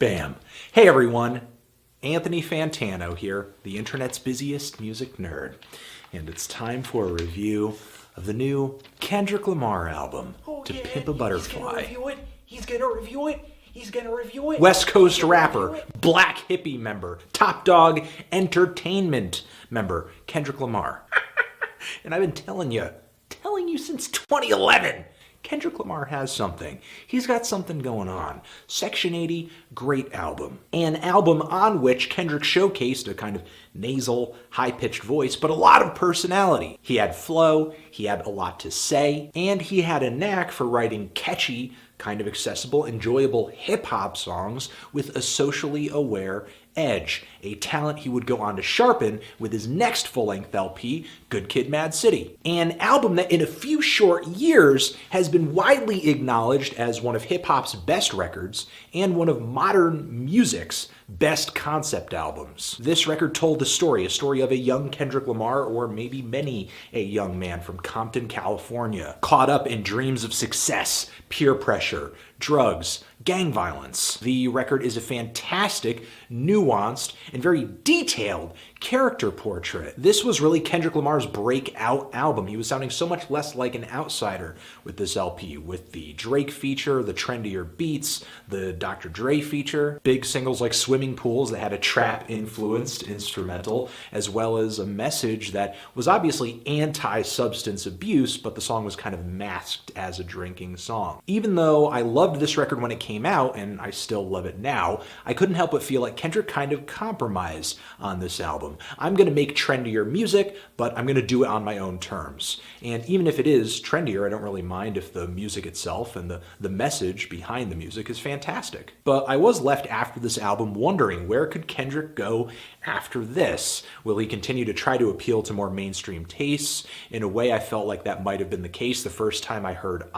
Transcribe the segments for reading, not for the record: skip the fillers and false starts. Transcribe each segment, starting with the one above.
Bam. Hey everyone, Anthony Fantano here, the internet's busiest music nerd. And it's time for a review of the new Kendrick Lamar album, To Pimp a Butterfly. He's gonna review it. West Coast rapper, black hippie member, Top Dog Entertainment member, Kendrick Lamar. And I've been telling you since 2011. Kendrick Lamar has something. He's got something going on. Section 80, great album. An album on which Kendrick showcased a kind of nasal, high-pitched voice, but a lot of personality. He had flow, he had a lot to say, and he had a knack for writing catchy, kind of accessible, enjoyable hip-hop songs with a socially aware edge, a talent he would go on to sharpen with his next full-length LP, Good Kid, Mad City. An album that in a few short years has been widely acknowledged as one of hip-hop's best records and one of modern music's best concept albums. This record told a story of a young Kendrick Lamar, or maybe many a young man from Compton, California, caught up in dreams of success, peer pressure, drugs, gang violence. The record is a fantastic, nuanced, and very detailed character portrait. This was really Kendrick Lamar's breakout album. He was sounding so much less like an outsider with this LP, with the Drake feature, the trendier beats, the Dr. Dre feature, big singles like Swimming Pools that had a trap-influenced instrumental, as well as a message that was obviously anti-substance abuse, but the song was kind of masked as a drinking song. Even though I loved this record when it came out, and I still love it now, I couldn't help but feel like Kendrick kind of compromised on this album. I'm going to make trendier music, but I'm going to do it on my own terms. And even if it is trendier, I don't really mind if the music itself and the message behind the music is fantastic. But I was left after this album wondering, where could Kendrick go after this? Will he continue to try to appeal to more mainstream tastes? In a way, I felt like that might have been the case the first time I heard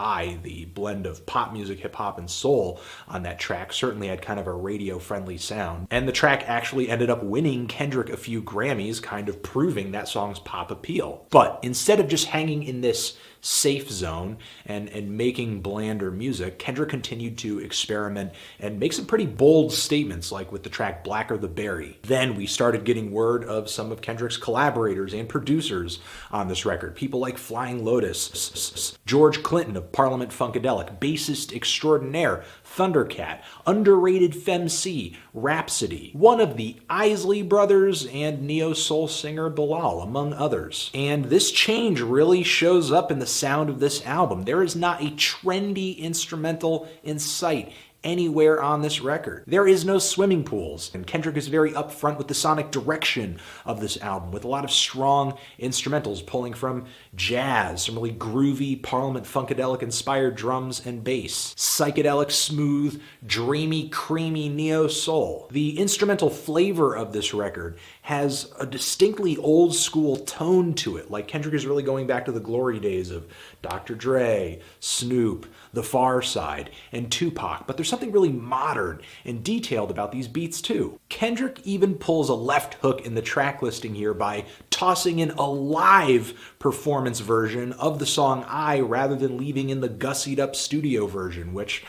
the blend of pop music, hip hop, and soul on that track certainly had kind of a radio-friendly sound. And the track actually ended up winning Kendrick a few Grammys, kind of proving that song's pop appeal. But instead of just hanging in this safe zone and making blander music, Kendrick continued to experiment and make some pretty bold statements, like with the track Blacker the Berry. Then we started getting word of some of Kendrick's collaborators and producers on this record. People like Flying Lotus, George Clinton of Parliament Funkadelic, bassist extraordinaire Thundercat, underrated Femc, Rhapsody, one of the Isley Brothers, and neo-soul singer Bilal, among others. And this change really shows up in the sound of this album. There is not a trendy instrumental in sight anywhere on this record. There is no Swimming Pools, and Kendrick is very upfront with the sonic direction of this album, with a lot of strong instrumentals pulling from jazz, some really groovy Parliament Funkadelic inspired drums and bass, psychedelic, smooth, dreamy, creamy neo-soul. The instrumental flavor of this record has a distinctly old school tone to it, like Kendrick is really going back to the glory days of Dr. Dre, Snoop, The Far Side, and Tupac, but there's something really modern and detailed about these beats too. Kendrick even pulls a left hook in the track listing here by tossing in a live performance version of the song I, rather than leaving in the gussied up studio version, which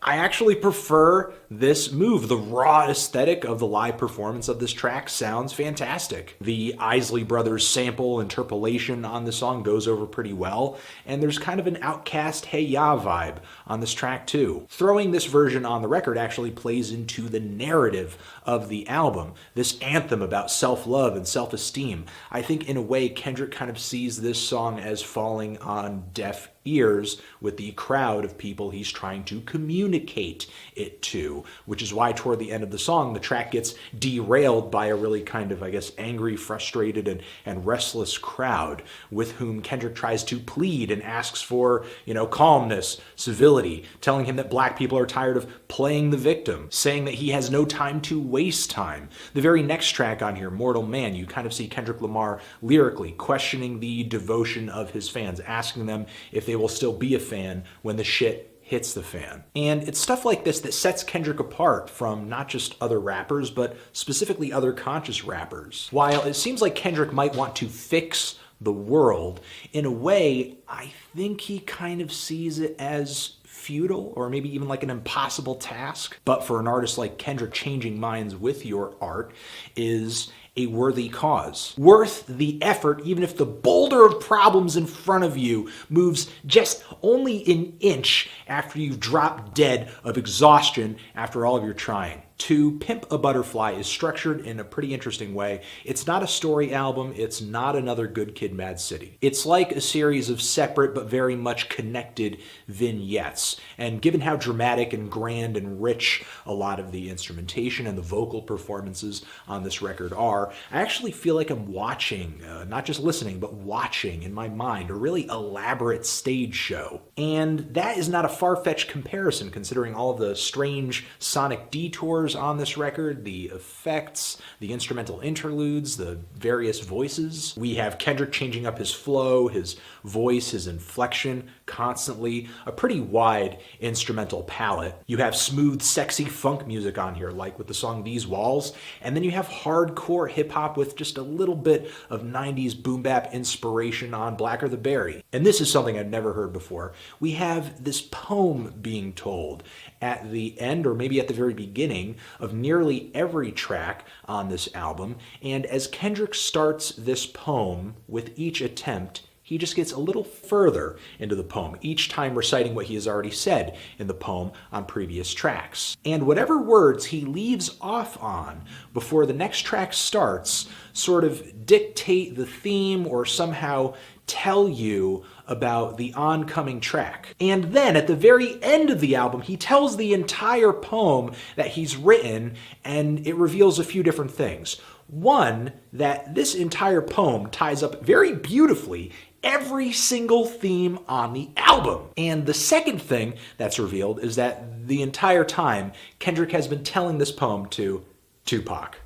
I actually prefer this move. The raw aesthetic of the live performance of this track sounds fantastic. The Isley Brothers sample interpolation on the song goes over pretty well, and there's kind of an Outkast Hey Ya vibe on this track too. Throwing this version on the record actually plays into the narrative of the album, this anthem about self-love and self-esteem. I think in a way Kendrick kind of sees this song as falling on deaf ears with the crowd of people he's trying to communicate it to, which is why toward the end of the song the track gets derailed by a really kind of, I guess, angry, frustrated, and restless crowd with whom Kendrick tries to plead and asks for, calmness, civility, telling him that black people are tired of playing the victim, saying that he has no time to waste time. The very next track on here, Mortal Man, you kind of see Kendrick Lamar lyrically questioning the devotion of his fans, asking them if they will still be a fan when the shit hits the fan. And it's stuff like this that sets Kendrick apart from not just other rappers, but specifically other conscious rappers. While it seems like Kendrick might want to fix the world, in a way, I think he kind of sees it as futile or maybe even like an impossible task. But for an artist like Kendrick, changing minds with your art is a worthy cause. Worth the effort, even if the boulder of problems in front of you moves just only an inch after you've dropped dead of exhaustion after all of your trying. To Pimp a Butterfly is structured in a pretty interesting way. It's not a story album. It's not another Good Kid, Mad City. It's like a series of separate but very much connected vignettes. And given how dramatic and grand and rich a lot of the instrumentation and the vocal performances on this record are, I actually feel like I'm watching, not just listening, but watching in my mind, a really elaborate stage show. And that is not a far-fetched comparison considering all of the strange sonic detours on this record, the effects, the instrumental interludes, the various voices. We have Kendrick changing up his flow, his voice, his inflection constantly, a pretty wide instrumental palette. You have smooth, sexy funk music on here, like with the song These Walls, and then you have hardcore hip-hop with just a little bit of 90s boom bap inspiration on Blacker the Berry. And this is something I'd never heard before. We have this poem being told at the end, or maybe at the very beginning, of nearly every track on this album. And as Kendrick starts this poem with each attempt, he just gets a little further into the poem, each time reciting what he has already said in the poem on previous tracks. And whatever words he leaves off on before the next track starts sort of dictate the theme or somehow tell you about the oncoming track. And then at the very end of the album, he tells the entire poem that he's written, and it reveals a few different things. One, that this entire poem ties up very beautifully every single theme on the album. And the second thing that's revealed is that the entire time, Kendrick has been telling this poem to Tupac.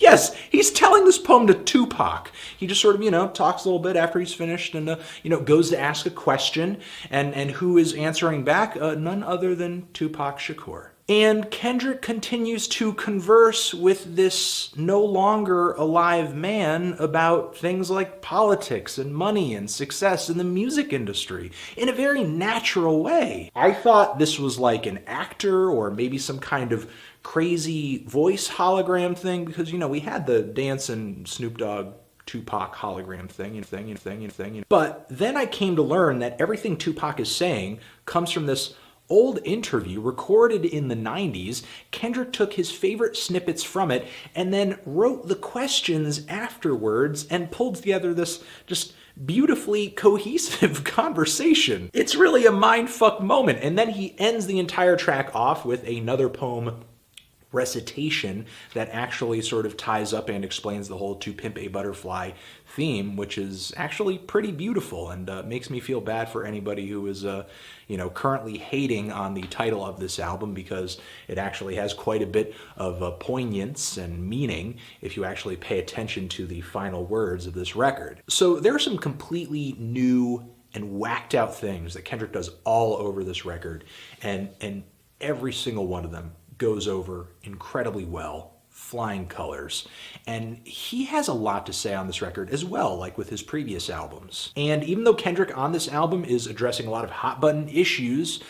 Yes, he's telling this poem to Tupac. He just sort of, talks a little bit after he's finished and, goes to ask a question. And who is answering back? None other than Tupac Shakur. And Kendrick continues to converse with this no longer alive man about things like politics and money and success in the music industry in a very natural way. I thought this was like an actor or maybe some kind of crazy voice hologram thing because, we had the dancing Snoop Dogg Tupac hologram thing. But then I came to learn that everything Tupac is saying comes from this old interview recorded in the 90s. Kendrick took his favorite snippets from it and then wrote the questions afterwards and pulled together this just beautifully cohesive conversation. It's really a mindfuck moment. And then he ends the entire track off with another poem recitation that actually sort of ties up and explains the whole To Pimp a Butterfly theme, which is actually pretty beautiful and makes me feel bad for anybody who is currently hating on the title of this album because it actually has quite a bit of poignance and meaning if you actually pay attention to the final words of this record. So there are some completely new and whacked out things that Kendrick does all over this record, and every single one of them goes over incredibly well, flying colors. And he has a lot to say on this record as well, like with his previous albums. And even though Kendrick on this album is addressing a lot of hot button issues,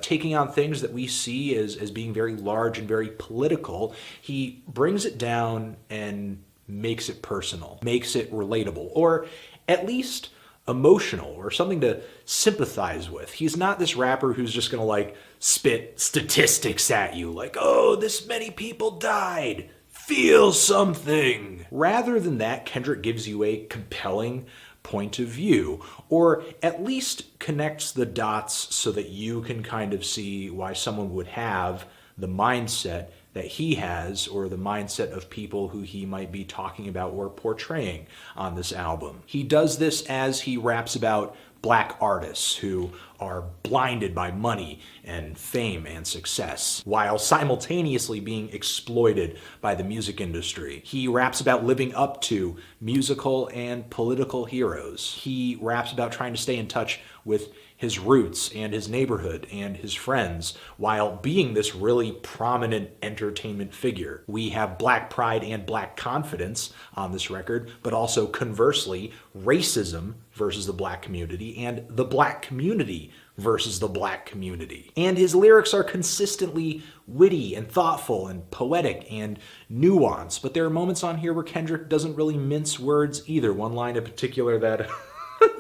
taking on things that we see as being very large and very political, he brings it down and makes it personal, makes it relatable, or at least emotional or something to sympathize with. He's not this rapper who's just gonna spit statistics at you like, oh, this many people died, feel something. Rather than that, Kendrick gives you a compelling point of view, or at least connects the dots so that you can kind of see why someone would have the mindset that he has, or the mindset of people who he might be talking about or portraying on this album. He does this as he raps about black artists who are blinded by money and fame and success, while simultaneously being exploited by the music industry. He raps about living up to musical and political heroes. He raps about trying to stay in touch with his roots and his neighborhood and his friends while being this really prominent entertainment figure. We have black pride and black confidence on this record, but also conversely, racism versus the black community and the black community versus the black community. And his lyrics are consistently witty and thoughtful and poetic and nuanced, but there are moments on here where Kendrick doesn't really mince words either. One line in particular that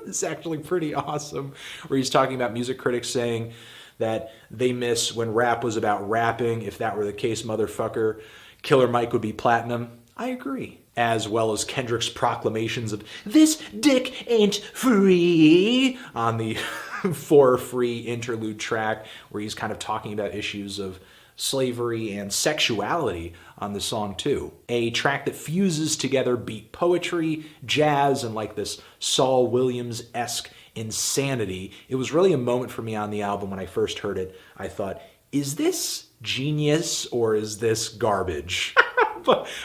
is actually pretty awesome, where he's talking about music critics saying that they miss when rap was about rapping. If that were the case, motherfucker, Killer Mike would be platinum. I agree. As well as Kendrick's proclamations of "this dick ain't free" on the For Free interlude track, where he's kind of talking about issues of slavery and sexuality on the song too. A track that fuses together beat poetry, jazz, and like this Saul Williams-esque insanity. It was really a moment for me on the album when I first heard it. I thought, is this genius or is this garbage?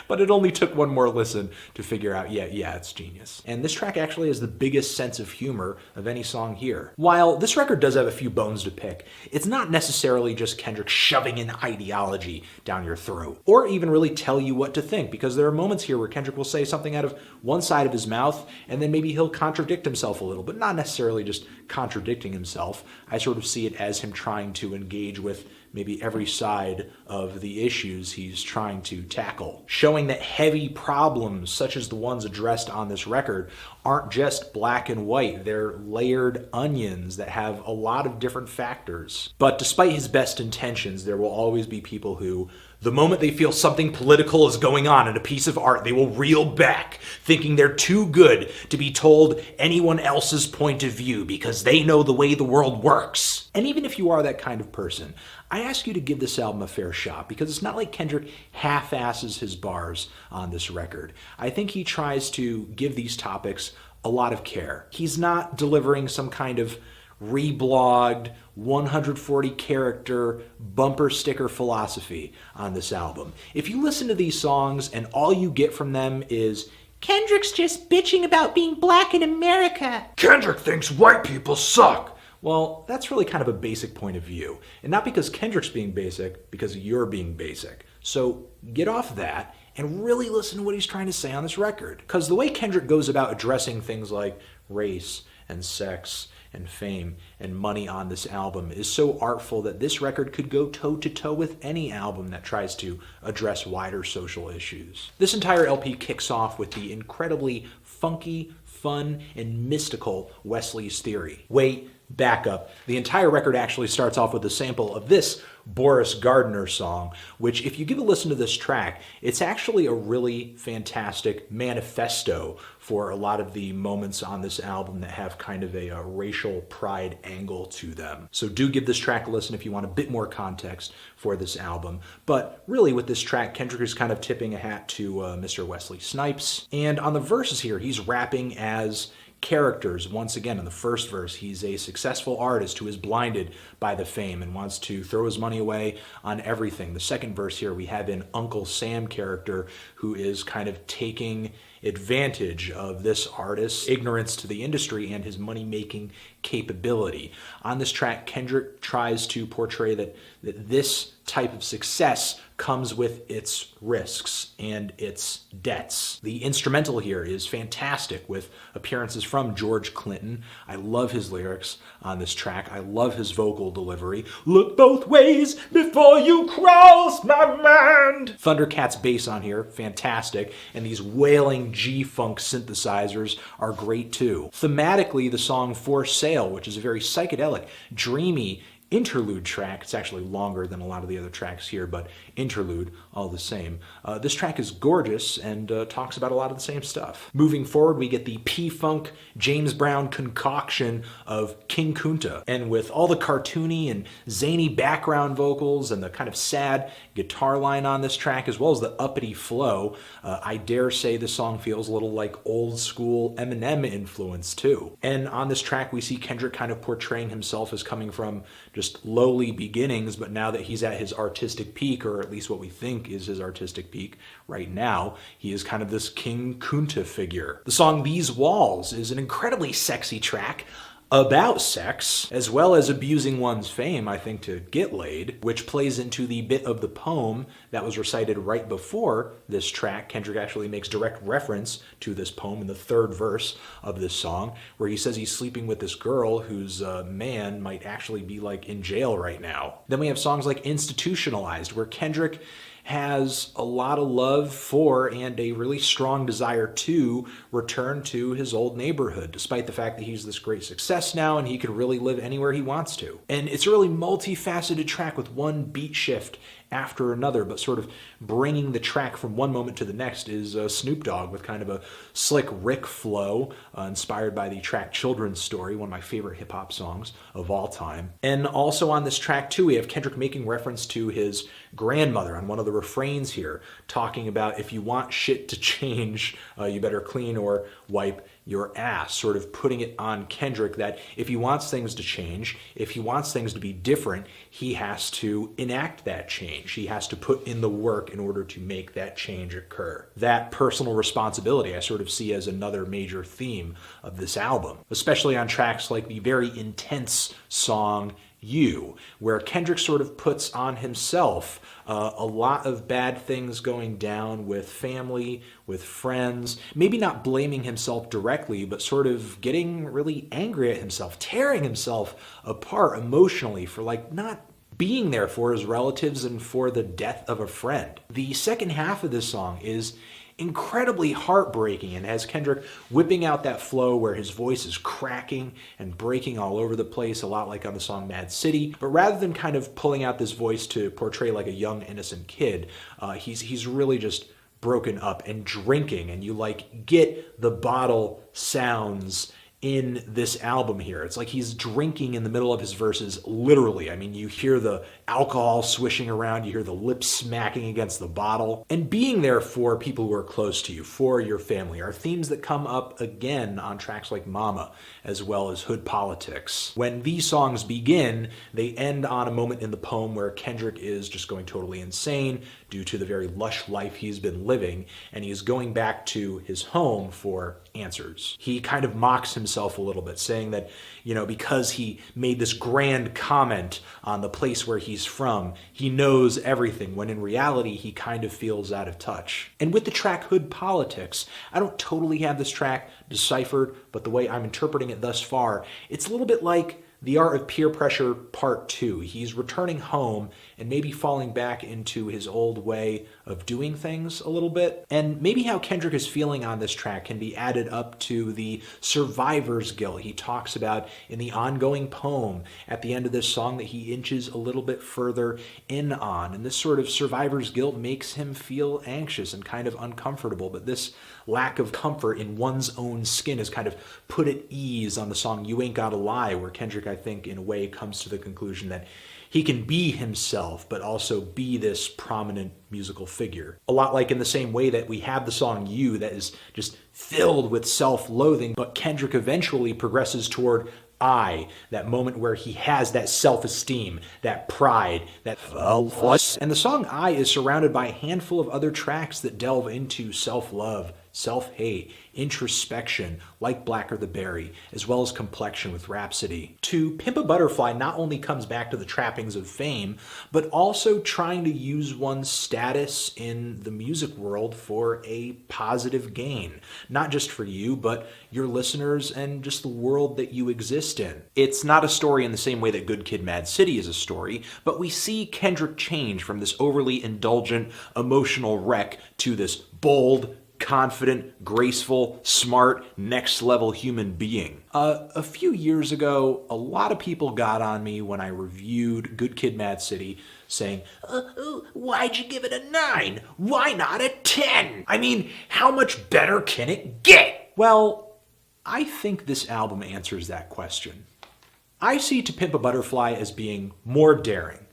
But it only took one more listen to figure out, yeah, it's genius. And this track actually has the biggest sense of humor of any song here. While this record does have a few bones to pick, it's not necessarily just Kendrick shoving in ideology down your throat, or even really tell you what to think, because there are moments here where Kendrick will say something out of one side of his mouth, and then maybe he'll contradict himself a little, but not necessarily just contradicting himself. I sort of see it as him trying to engage with maybe every side of the issues he's trying to tackle, showing that heavy problems such as the ones addressed on this record aren't just black and white. They're layered onions that have a lot of different factors. But despite his best intentions, there will always be people who, the moment they feel something political is going on in a piece of art, they will reel back, thinking they're too good to be told anyone else's point of view because they know the way the world works. And even if you are that kind of person, I ask you to give this album a fair shot, because it's not like Kendrick half-asses his bars on this record. I think he tries to give these topics a lot of care. He's not delivering some kind of reblogged 140 character bumper sticker philosophy on this album. If you listen to these songs and all you get from them is Kendrick's just bitching about being black in America, Kendrick thinks white people suck. well, that's really kind of a basic point of view. And not because Kendrick's being basic, because you're being basic. So get off that and really listen to what he's trying to say on this record. Because the way Kendrick goes about addressing things like race and sex and fame and money on this album is so artful that this record could go toe-to-toe with any album that tries to address wider social issues. This entire LP kicks off with the incredibly funky, fun, and mystical Wesley's Theory. Wait, back up. The entire record actually starts off with a sample of this Boris Gardner song, which if you give a listen to this track, it's actually a really fantastic manifesto for a lot of the moments on this album that have kind of a racial pride angle to them. So do give this track a listen if you want a bit more context for this album. But really with this track, Kendrick is kind of tipping a hat to Mr. Wesley Snipes. And on the verses here, he's rapping as characters. Once again, in the first verse, he's a successful artist who is blinded by the fame and wants to throw his money away on everything. The second verse here, we have an Uncle Sam character who is kind of taking advantage of this artist's ignorance to the industry and his money-making capability. On this track, Kendrick tries to portray that this type of success comes with its risks and its debts. The instrumental here is fantastic, with appearances from George Clinton. I love his lyrics on this track. I love his vocal delivery. Look both ways before you cross my mind. Thundercat's bass on here, fantastic. And these wailing G-funk synthesizers are great too. Thematically, the song For Sale, which is a very psychedelic, dreamy interlude track. It's actually longer than a lot of the other tracks here, but interlude all the same. This track is gorgeous and talks about a lot of the same stuff. Moving forward, we get the P-Funk James Brown concoction of King Kunta. And with all the cartoony and zany background vocals and the kind of sad guitar line on this track, as well as the uppity flow, I dare say the song feels a little like old school Eminem influence too. And on this track, we see Kendrick kind of portraying himself as coming from just lowly beginnings, but now that he's at his artistic peak, or at least what we think is his artistic peak right now, he is kind of this King Kunta figure. The song These Walls is an incredibly sexy track, about sex, as well as abusing one's fame, I think, to get laid, which plays into the bit of the poem that was recited right before this track. Kendrick actually makes direct reference to this poem in the third verse of this song, where he says he's sleeping with this girl whose man might actually be like in jail right now. Then we have songs like Institutionalized, where Kendrick has a lot of love for and a really strong desire to return to his old neighborhood, despite the fact that he's this great success now and he could really live anywhere he wants to. And it's a really multifaceted track with one beat shift after another, but sort of bringing the track from one moment to the next is Snoop Dogg with kind of a slick Rick flow, inspired by the track Children's Story, one of my favorite hip-hop songs of all time. And also on this track too, we have Kendrick making reference to his grandmother on one of the refrains here, talking about if you want shit to change, you better clean or wipe your ass, sort of putting it on Kendrick that if he wants things to change, if he wants things to be different, he has to enact that change. He has to put in the work in order to make that change occur. That personal responsibility I sort of see as another major theme of this album, especially on tracks like the very intense song You, where Kendrick sort of puts on himself a lot of bad things going down with family, with friends, maybe not blaming himself directly, but sort of getting really angry at himself, tearing himself apart emotionally for like not being there for his relatives and for the death of a friend. The second half of this song is incredibly heartbreaking and has Kendrick whipping out that flow where his voice is cracking and breaking all over the place, a lot like on the song Mad City. But rather than kind of pulling out this voice to portray like a young innocent kid, he's really just broken up and drinking, and you like get the bottle sounds in this album here. It's like he's drinking in the middle of his verses, literally. I mean, you hear the alcohol swishing around, you hear the lips smacking against the bottle. And being there for people who are close to you, for your family, are themes that come up again on tracks like Mama, as well as Hood Politics. When these songs begin, they end on a moment in the poem where Kendrick is just going totally insane due to the very lush life he's been living, and he's going back to his home for answers. He kind of mocks himself a little bit, saying that, you know, because he made this grand comment on the place where he's from, he knows everything, when in reality, he kind of feels out of touch. And with the track Hood Politics, I don't totally have this track deciphered, but the way I'm interpreting it thus far, it's a little bit like The Art of Peer Pressure Part 2. He's returning home and maybe falling back into his old way of doing things a little bit. And maybe how Kendrick is feeling on this track can be added up to the survivor's guilt he talks about in the ongoing poem at the end of this song that he inches a little bit further in on. And this sort of survivor's guilt makes him feel anxious and kind of uncomfortable, but this lack of comfort in one's own skin is kind of put at ease on the song You Ain't Gotta Lie, where Kendrick, I think, in a way comes to the conclusion that he can be himself, but also be this prominent musical figure. A lot like in the same way that we have the song You that is just filled with self-loathing, but Kendrick eventually progresses toward I, that moment where he has that self-esteem, that pride, that self-love. And the song I is surrounded by a handful of other tracks that delve into self-love, self-hate, introspection, like Blacker the Berry, as well as complexion with Rhapsody. To Pimp a Butterfly not only comes back to the trappings of fame, but also trying to use one's status in the music world for a positive gain. Not just for you, but your listeners and just the world that you exist in. It's not a story in the same way that Good Kid, Mad City is a story, but we see Kendrick change from this overly indulgent, emotional wreck to this bold, confident, graceful, smart, next-level human being. A few years ago, a lot of people got on me when I reviewed Good Kid, Mad City, saying, why'd you give it a 9? Why not a 10? I mean, how much better can it get? Well, I think this album answers that question. I see To Pimp a Butterfly as being more daring,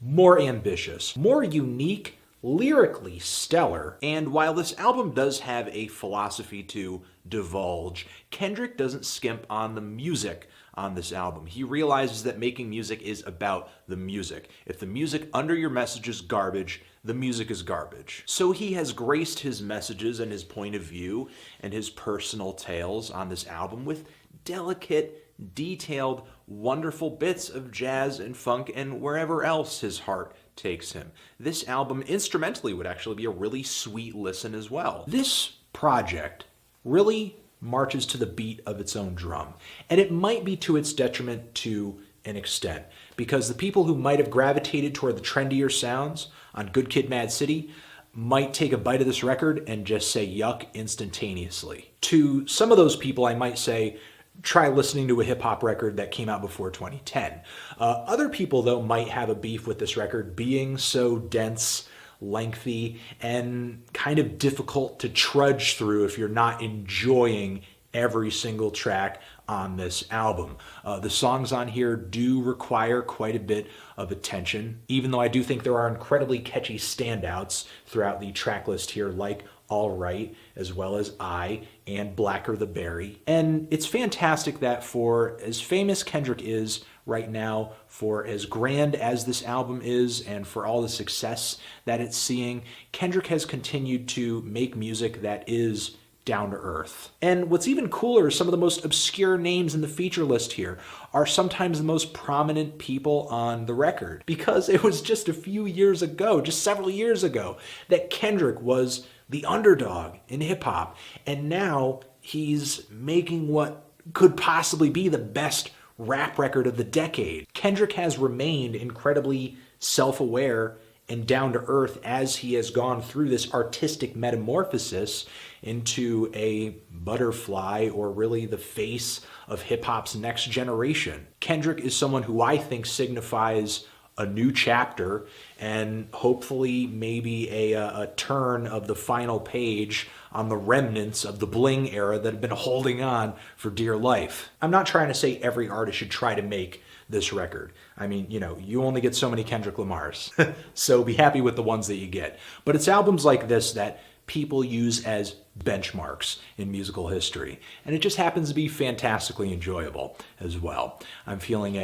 more ambitious, more unique, lyrically stellar, and while this album does have a philosophy to divulge, Kendrick doesn't skimp on the music on this album. He realizes that making music is about the music. If the music under your message is garbage, the music is garbage. So he has graced his messages and his point of view and his personal tales on this album with delicate detailed, wonderful bits of jazz and funk and wherever else his heart takes him. This album instrumentally would actually be a really sweet listen as well. This project really marches to the beat of its own drum, and it might be to its detriment to an extent, because the people who might have gravitated toward the trendier sounds on Good Kid, Mad City might take a bite of this record and just say yuck instantaneously. To some of those people, I might say, try listening to a hip-hop record that came out before 2010. Other people, though, might have a beef with this record being so dense, lengthy, and kind of difficult to trudge through if you're not enjoying every single track on this album. The songs on here do require quite a bit of attention, even though I do think there are incredibly catchy standouts throughout the track list here, like All Right, as well as I, and Blacker the Berry. And it's fantastic that for as famous Kendrick is right now, for as grand as this album is, and for all the success that it's seeing, Kendrick has continued to make music that is down to earth. And what's even cooler is some of the most obscure names in the feature list here are sometimes the most prominent people on the record, because it was just a few years ago, just several years ago, that Kendrick was the underdog in hip-hop, and now he's making what could possibly be the best rap record of the decade. Kendrick has remained incredibly self-aware and down to earth as he has gone through this artistic metamorphosis into a butterfly, or really the face of hip-hop's next generation. Kendrick is someone who I think signifies a new chapter, and hopefully maybe a turn of the final page on the remnants of the bling era that have been holding on for dear life. I'm not trying to say every artist should try to make this record. I mean, you only get so many Kendrick Lamars, so be happy with the ones that you get. But it's albums like this that people use as benchmarks in musical history, and it just happens to be fantastically enjoyable as well. I'm feeling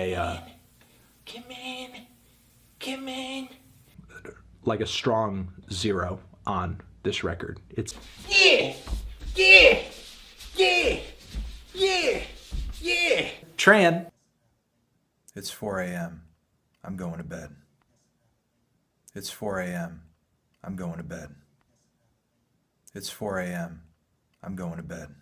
Come in. Like a strong 0 on this record. It's yeah. Tran. It's 4 a.m. I'm going to bed. It's 4 a.m. I'm going to bed. It's 4 a.m. I'm going to bed.